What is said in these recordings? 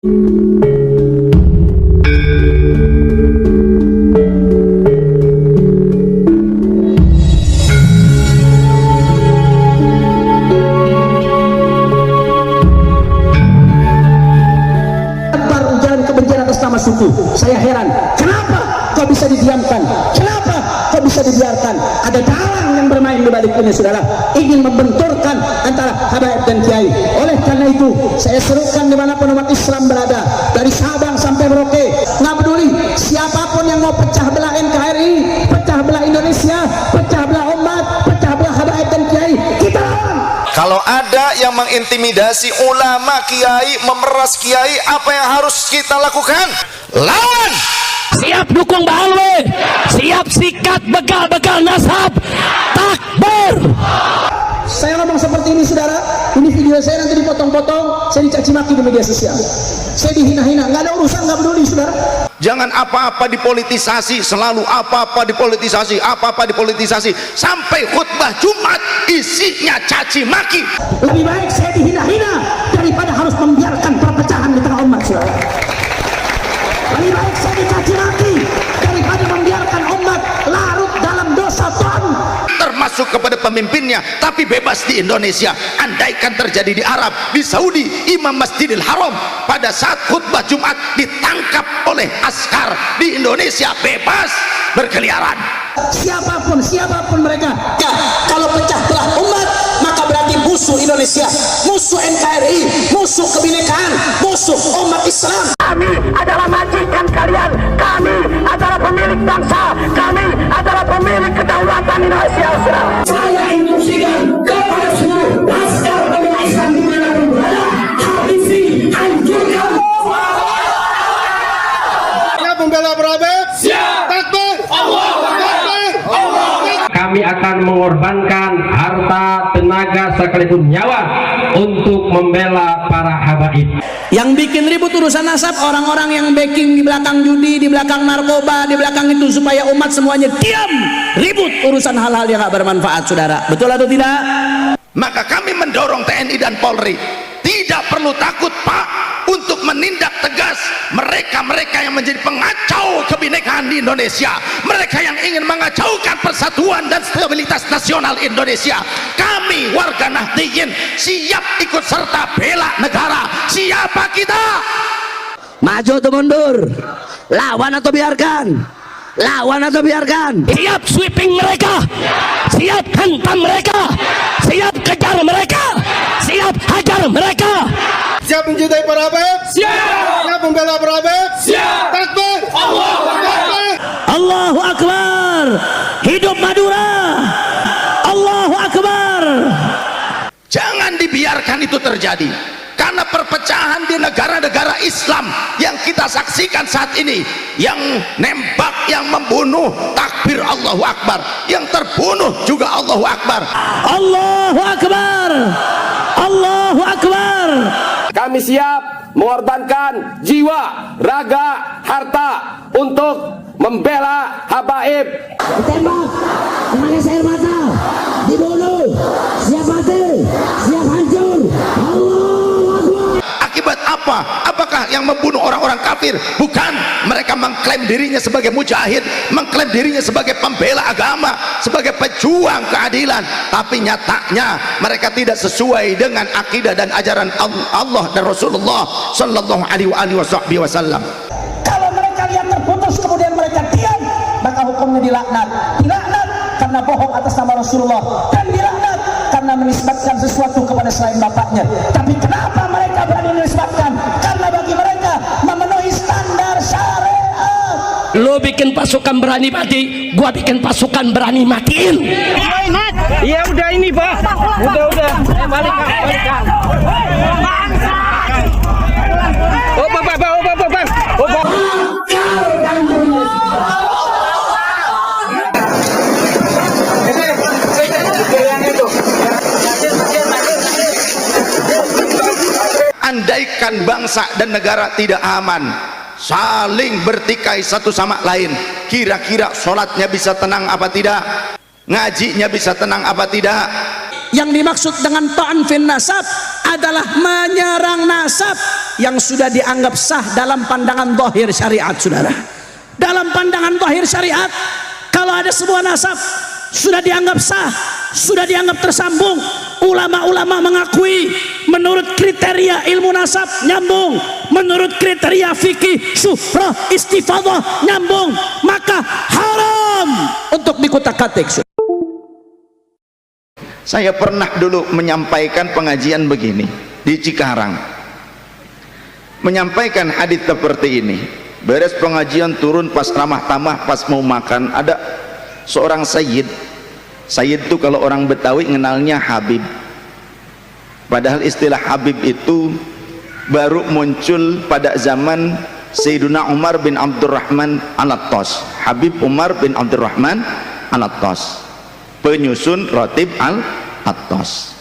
Ujaran kebencian atas nama suku. Saya heran, kenapa kok bisa didiamkan? Kenapa kok bisa dibiarkan? Ada dalang yang bermain di balik ini, saudara, ingin membenturkan antara habaib dan kiai. Oleh karena itu, saya serukan dimanapun umat Islam berada, dari Sabang sampai Merauke, nggak peduli siapapun yang mau pecah belah NKRI, pecah belah Indonesia, pecah belah umat, pecah belah habaib dan kiai, kita lawan. Kalau ada yang mengintimidasi ulama, kiai, memeras kiai, apa yang harus kita lakukan? Lawan! Siap dukung Mbak Alwe, siap sikat bekal-bekal nasab, takbir. Saya ngomong seperti ini, saudara, ini video saya nanti dipotong-potong, saya dicaci maki di media sosial, saya dihina-hina, nggak ada urusan, nggak peduli, saudara. Jangan apa-apa dipolitisasi, selalu apa-apa dipolitisasi, apa-apa dipolitisasi, sampai khutbah Jumat isinya caci maki. Lebih baik saya dihina-hina daripada harus membiarkan perpecahan di tengah umat, saudara. Lebih baik saya dicaci maki daripada membiarkan umat larut dalam dosa Tuhan, Termasuk kepada pemimpinnya, tapi bebas di Indonesia. Andaikan terjadi di Arab, di Saudi, Imam Masjidil Haram pada saat khutbah Jumat ditangkap oleh askar, di Indonesia bebas berkeliaran. Siapapun mereka, ya, kalau pecah belah umat maka berarti musuh Indonesia, musuh NKRI, musuh kebinekaan, musuh umat Islam. Kami adalah majikan kalian, kami adalah pemilik bangsa, kami adalah pemilik kedaulatan Indonesia. Saya instruksikan kepada seluruh askar pembela Islam dimanapun berada, habisi, hancurkan. Siap membela Berhabib? Siap. Takbir. Allahu Akbar. Kami akan mengorbankan harta, tenaga, sekalipun nyawa untuk membela para habaib. Yang bikin ribut urusan nasab orang-orang yang backing di belakang judi, di belakang narkoba, di belakang itu supaya umat semuanya diam, ribut urusan hal-hal yang gak bermanfaat, saudara. Betul atau tidak? Maka kami mendorong TNI dan Polri tidak perlu takut, Pak, untuk menindak tegas mereka-mereka yang menjadi pengacau kebinekaan di Indonesia, mereka yang ingin mengacaukan persatuan dan stabilitas nasional Indonesia. Kami warga Nahdliyin siap ikut serta bela negara. Siapa kita? Maju atau mundur? Lawan atau biarkan? Lawan atau biarkan? Siap sweeping mereka, siap hantam mereka, siap kejar mereka, siap hajar mereka. Siap mencintai Berhabib? Siap. Siap membela Berhabib? Siap. Takbir. Allahu Akbar. Allahu Akbar. Hidup Madura. Allahu Akbar. Jangan dibiarkan itu terjadi, karena perpecahan di negara-negara Islam yang kita saksikan saat ini, yang nembak, yang membunuh, takbir Allahu Akbar, yang terbunuh juga Allahu Akbar. Allahu Akbar. Allahu Akbar. Kami siap mengorbankan jiwa, raga, harta untuk membela habaib. Ditembak, menangis air mata, dibunuh, siap mati, siap hancur. Allahu Akbar. Akibat apa? Apakah yang membunuh orang-orang kafir? Bukan. Mereka mengklaim dirinya sebagai mujahid, mengklaim dirinya sebagai pembela agama, sebagai pejuang keadilan, tapi nyatanya mereka tidak sesuai dengan akidah dan ajaran Allah dan Rasulullah sallallahu alaihi wasallam. Kalau mereka lihat terputus kemudian mereka diam, maka hukumnya dilaknat. Dilaknat karena bohong atas nama Rasulullah, dan dilaknat karena menisbatkan sesuatu kepada selain bapaknya. Tapi kenapa mereka berani menisbatkan? Karena bagi mereka memenuhi standar syariat. Lo bikin pasukan berani mati, gua bikin pasukan berani matiin. Iya udah ini Pak, udah. Balikan. Oh Bang. Andaikan bangsa dan negara tidak aman, saling bertikai satu sama lain, kira-kira sholatnya bisa tenang apa tidak? Ngajinya bisa tenang apa tidak? Yang dimaksud dengan ta'an fin nasab adalah menyerang nasab, yang sudah dianggap sah dalam pandangan zahir syariat, saudara. Dalam pandangan zahir syariat, kalau ada sebuah nasab sudah dianggap sah, sudah dianggap tersambung, ulama-ulama mengakui menurut kriteria ilmu nasab nyambung, menurut kriteria fikih syuhrah istifadah nyambung, maka haram untuk dikutak-katik. Saya pernah dulu menyampaikan pengajian begini di Cikarang, menyampaikan hadis seperti ini. Beres pengajian turun, pas ramah tamah, pas mau makan, ada seorang sayyid. Sayyid itu kalau orang Betawi ngenalnya Habib, padahal istilah Habib itu baru muncul pada zaman Sayyiduna Umar bin Abdurrahman Al-Attas. Habib Umar bin Abdurrahman Al-Attas, penyusun Ratib Al-Attas.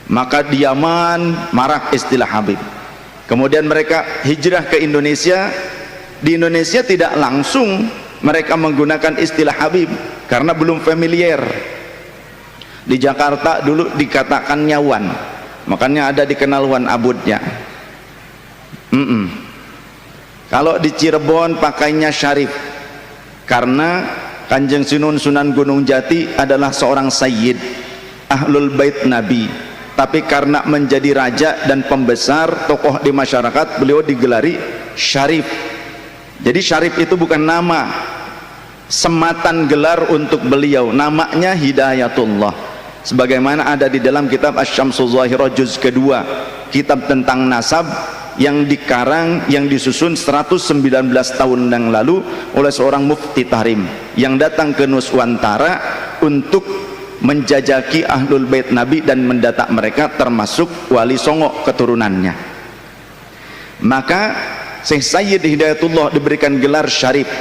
Maka di Yaman marak istilah Habib. Kemudian mereka hijrah ke Indonesia. Di Indonesia tidak langsung mereka menggunakan istilah Habib karena belum familiar. Di Jakarta dulu dikatakannya Wan, makanya ada dikenal Wan Abudnya. Kalau di Cirebon pakainya Syarif karena Kanjeng Sunan Gunung Jati adalah seorang sayyid Ahlul Bait Nabi, tapi karena menjadi raja dan pembesar tokoh di masyarakat, beliau digelari Syarif. Jadi Syarif itu bukan nama, sematan gelar untuk beliau, namanya Hidayatullah, sebagaimana ada di dalam kitab Asy-Syamsu Zahirah juz kedua, kitab tentang nasab yang dikarang, yang disusun 119 tahun yang lalu oleh seorang mufti tahrim yang datang ke Nuswantara untuk menjajaki Ahlul Bait Nabi dan mendata mereka, termasuk Wali Songo keturunannya. Maka Syekh Sayyid Hidayatullah diberikan gelar Syarif,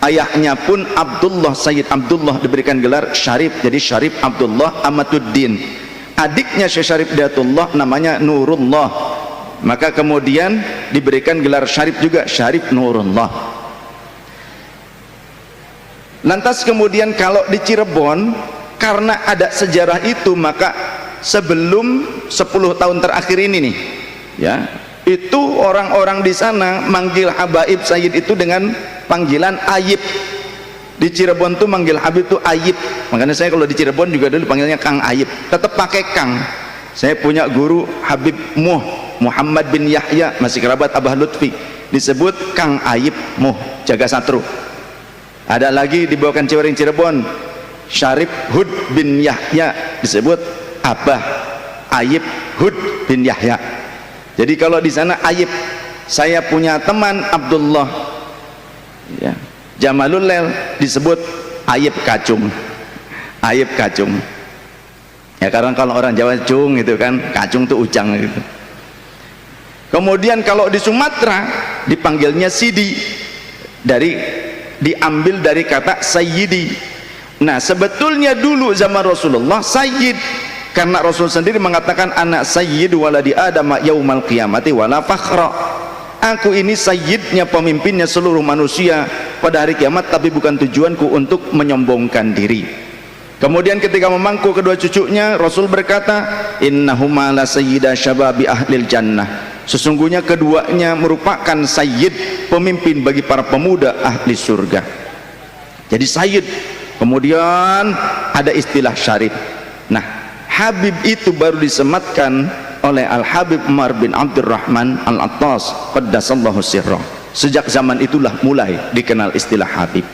ayahnya pun Abdullah, Sayyid Abdullah diberikan gelar Syarif, jadi Syarif Abdullah Amatuddin. Adiknya Syekh Syarif Hidayatullah namanya Nurullah, maka kemudian diberikan gelar Syarif juga, Syarif Nurullah. Lantas kemudian kalau di Cirebon, karena ada sejarah itu, maka sebelum 10 tahun terakhir ini nih ya, itu orang-orang di sana manggil Habaib Sayyid itu dengan panggilan Ayib. Di Cirebon tuh manggil Habib tuh Ayib, makanya saya kalau di Cirebon juga dulu panggilnya Kang Ayib, tetap pakai Kang. Saya punya guru Habib Muhammad bin Yahya, masih kerabat Abah Lutfi, disebut Kang Ayib Muh Jaga Satru. Ada lagi di Bawakan Ciwering Cirebon, Syarif Hud bin Yahya, disebut Abah Ayib Hud bin Yahya. Jadi kalau di sana Ayib. Saya punya teman Abdullah ya, Jamalul Lel, disebut Ayib Kacung. Ayib Kacung ya, karena kalau orang Jawa cung itu kan, kacung tuh ujang gitu. Kemudian kalau di Sumatera dipanggilnya Sidi, diambil dari kata Sayyidi. Nah sebetulnya dulu zaman Rasulullah Sayyid, karena Rasul sendiri mengatakan anak sayyidu waladi Adam yaumal qiyamati wala fakhra. Aku ini sayyidnya, pemimpinnya seluruh manusia pada hari kiamat, tapi bukan tujuanku untuk menyombongkan diri. Kemudian ketika memangku kedua cucunya, Rasul berkata, innahuma la sayyida syababi ahlil jannah. Sesungguhnya keduanya merupakan sayyid, pemimpin bagi para pemuda ahli surga. Jadi sayyid. Kemudian ada istilah syarif. Nah Habib itu baru disematkan oleh Al-Habib Umar bin Abdurrahman Al-Attas qaddasallahu sirrah. Sejak zaman itulah mulai dikenal istilah Habib.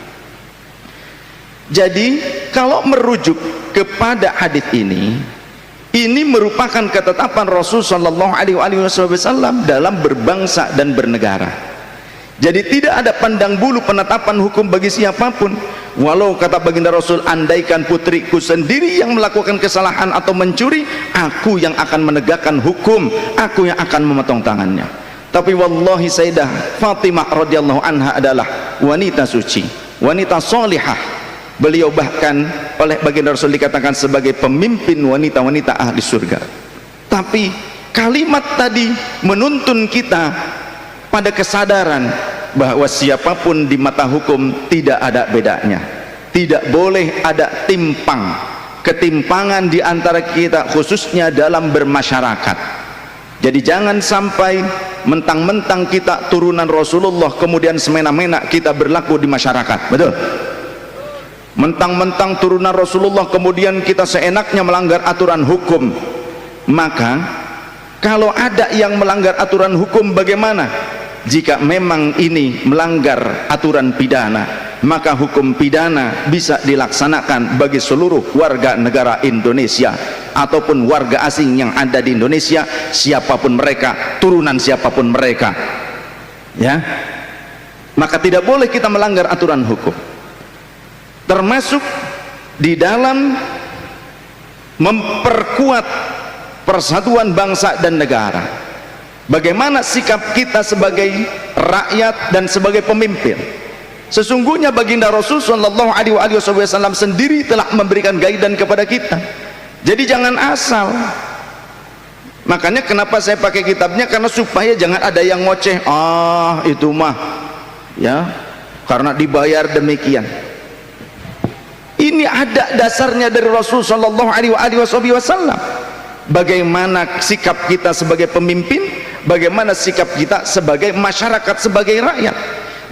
Jadi kalau merujuk kepada hadis ini merupakan ketetapan Rasul sallallahu alaihi wasallam dalam berbangsa dan bernegara. Jadi tidak ada pandang bulu penetapan hukum bagi siapapun. Walau kata baginda Rasul, andaikan putriku sendiri yang melakukan kesalahan atau mencuri, aku yang akan menegakkan hukum, aku yang akan memotong tangannya. Tapi wallahi Sayyidah Fatimah radhiyallahu anha adalah wanita suci, wanita solihah. Beliau bahkan oleh baginda Rasul dikatakan sebagai pemimpin wanita-wanita ahli surga. Tapi kalimat tadi menuntun kita pada kesadaran bahwa siapapun di mata hukum tidak ada bedanya, tidak boleh ada ketimpangan di antara kita, khususnya dalam bermasyarakat. Jadi jangan sampai mentang-mentang kita turunan Rasulullah kemudian semena-mena kita berlaku di masyarakat. Betul? Mentang-mentang turunan Rasulullah kemudian kita seenaknya melanggar aturan hukum. Maka kalau ada yang melanggar aturan hukum, bagaimana? Jika memang ini melanggar aturan pidana, maka hukum pidana bisa dilaksanakan bagi seluruh warga negara Indonesia ataupun warga asing yang ada di Indonesia, siapapun mereka, turunan siapapun mereka, ya. Maka tidak boleh kita melanggar aturan hukum, termasuk di dalam memperkuat persatuan bangsa dan negara. Bagaimana sikap kita sebagai rakyat dan sebagai pemimpin? Sesungguhnya baginda Rasul sallallahu alaihi wasallam sendiri telah memberikan guidance kepada kita. Jadi jangan asal. Makanya kenapa saya pakai kitabnya, karena supaya jangan ada yang ngoceh, itu mah ya karena dibayar demikian. Ini ada dasarnya dari Rasul sallallahu alaihi wasallam. Bagaimana sikap kita sebagai pemimpin, bagaimana sikap kita sebagai masyarakat, sebagai rakyat.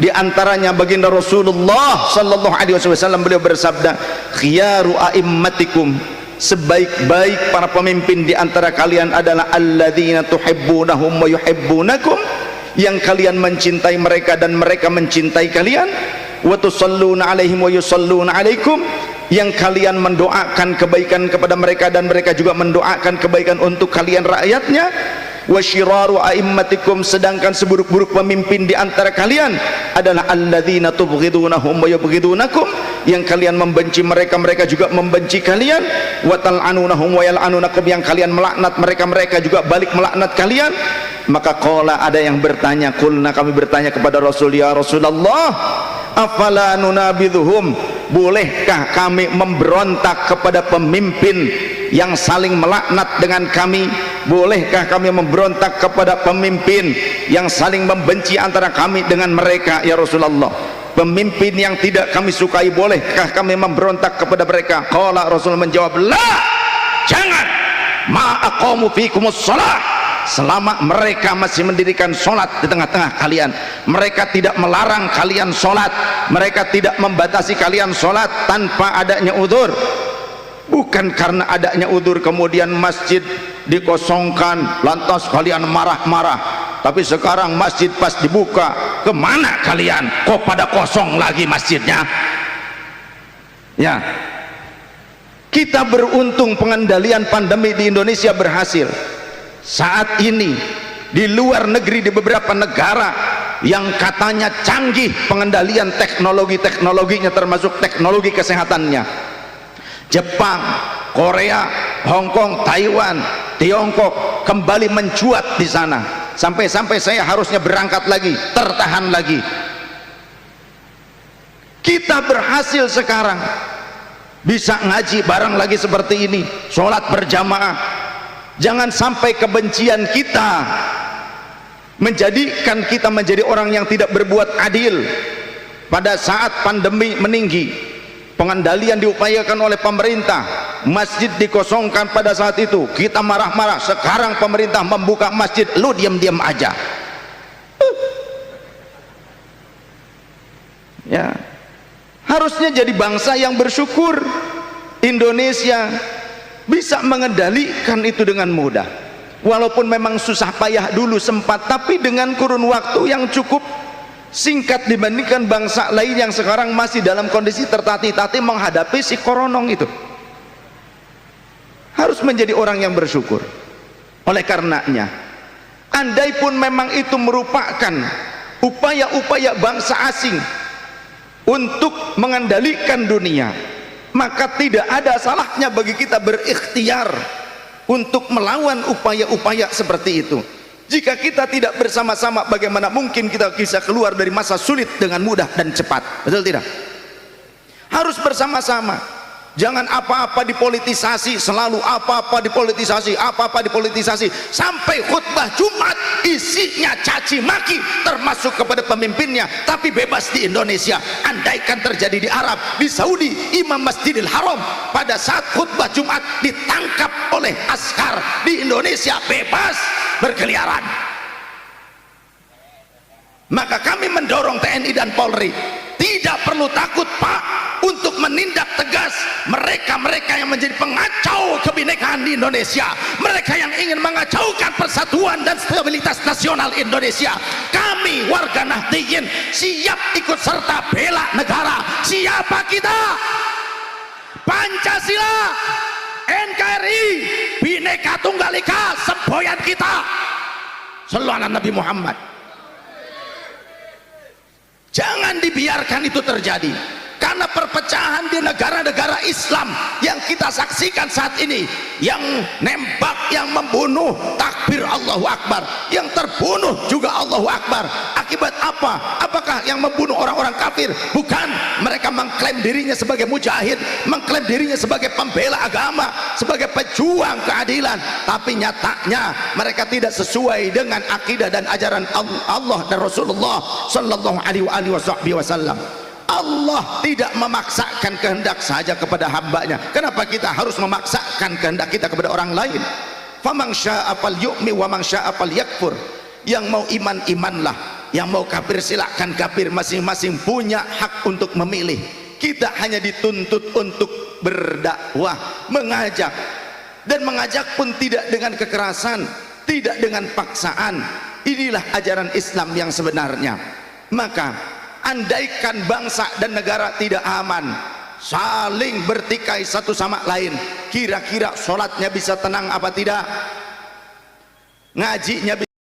Di antaranya baginda Rasulullah sallallahu alaihi wasallam, beliau bersabda, khiyaru a'immatikum, sebaik-baik para pemimpin di antara kalian adalah alladzina tuhibbunahum wa yuhibbunakum, yang kalian mencintai mereka dan mereka mencintai kalian, wa tusalluna alaihim wa yusalluna alaikum, yang kalian mendoakan kebaikan kepada mereka dan mereka juga mendoakan kebaikan untuk kalian rakyatnya. Wa syiraru a'immatikum, sedangkan seburuk-buruk pemimpin di antara kalian adalah alladzina tubghidunahum wa yubghidunakum, yang kalian membenci mereka, mereka juga membenci kalian. Wa tal'anunahum wa yal'anunakum, yang kalian melaknat mereka, mereka juga balik melaknat kalian. Maka qala, ada yang bertanya, qulna, kami bertanya kepada Rasul, ya Rasulullah, afala nunabidhuhum, bolehkah kami memberontak kepada pemimpin yang saling melaknat dengan kami? Bolehkah kami memberontak kepada pemimpin yang saling membenci antara kami dengan mereka, ya Rasulullah? Pemimpin yang tidak kami sukai, bolehkah kami memberontak kepada mereka? Qala, Rasul menjawab, la, jangan, ma aqamu fikumus shalah, selama mereka masih mendirikan sholat di tengah-tengah kalian, mereka tidak melarang kalian sholat, mereka tidak membatasi kalian sholat tanpa adanya udzur. Bukan karena adanya udzur kemudian masjid dikosongkan lantas kalian marah-marah, tapi sekarang masjid pas dibuka, kemana kalian? Kok pada kosong lagi masjidnya? Ya, kita beruntung pengendalian pandemi di Indonesia berhasil. Saat ini di luar negeri, di beberapa negara yang katanya canggih pengendalian teknologinya, termasuk teknologi kesehatannya, Jepang, Korea, Hong Kong, Taiwan, Tiongkok, kembali mencuat di sana. Sampai-sampai saya harusnya berangkat lagi, tertahan lagi. Kita berhasil sekarang bisa ngaji bareng lagi seperti ini, sholat berjamaah. Jangan sampai kebencian kita menjadikan kita menjadi orang yang tidak berbuat adil. Pada saat pandemi meninggi, pengendalian diupayakan oleh pemerintah, masjid dikosongkan pada saat itu, kita marah-marah. Sekarang pemerintah membuka masjid, lu diam-diam aja. Ya, harusnya jadi bangsa yang bersyukur. Indonesia bisa mengendalikan itu dengan mudah, walaupun memang susah payah dulu sempat, tapi dengan kurun waktu yang cukup singkat dibandingkan bangsa lain yang sekarang masih dalam kondisi tertatih-tatih menghadapi si koronong itu. Harus menjadi orang yang bersyukur. Oleh karenanya, andai pun memang itu merupakan upaya-upaya bangsa asing untuk mengendalikan dunia, maka tidak ada salahnya bagi kita berikhtiar untuk melawan upaya-upaya seperti itu. Jika kita tidak bersama-sama, bagaimana mungkin kita bisa keluar dari masa sulit dengan mudah dan cepat? Betul tidak? Harus bersama-sama. Jangan apa-apa dipolitisasi, selalu apa-apa dipolitisasi, apa-apa dipolitisasi, sampai khutbah Jumat isinya caci maki, termasuk kepada pemimpinnya. Tapi bebas di Indonesia. Andaikan terjadi di Arab, di Saudi, Imam Masjidil Haram pada saat khutbah Jumat ditangkap oleh askar, di Indonesia bebas berkeliaran. Maka kami mendorong TNI dan Polri tidak perlu takut Pak untuk menindak tegas mereka-mereka yang menjadi pengacau kebinekaan di Indonesia, mereka yang ingin mengacaukan persatuan dan stabilitas nasional Indonesia. Kami warga Nahdliyin siap ikut serta bela negara. Siapa kita? Pancasila, NKRI, Bhinneka Tunggal Ika, semboyan kita. Sallallahu Nabi Muhammad. Jangan dibiarkan itu terjadi, karena perpecahan di negara-negara Islam yang kita saksikan saat ini, yang nembak, yang membunuh, takbir Allahu Akbar, yang terbunuh juga Allahu Akbar. Akibat apa? Apakah yang membunuh orang-orang kafir? Bukan, mereka mengklaim dirinya sebagai mujahid, mengklaim dirinya sebagai pembela agama, sebagai pejuang keadilan, tapi nyatanya mereka tidak sesuai dengan akidah dan ajaran Allah dan Rasulullah sallallahu alaihi wasallam. Allah tidak memaksakan kehendak saja kepada hambanya. Kenapa kita harus memaksakan kehendak kita kepada orang lain? Faman syaa'a falyu'min wa man syaa'a falyakfur. Yang mau iman, imanlah. Yang mau kafir, silakan kafir. Masing-masing punya hak untuk memilih. Kita hanya dituntut untuk berdakwah, mengajak, dan mengajak pun tidak dengan kekerasan, tidak dengan paksaan. Inilah ajaran Islam yang sebenarnya. Maka andaikan bangsa dan negara tidak aman, saling bertikai satu sama lain, kira-kira sholatnya bisa tenang apa tidak? Ngajinya bisa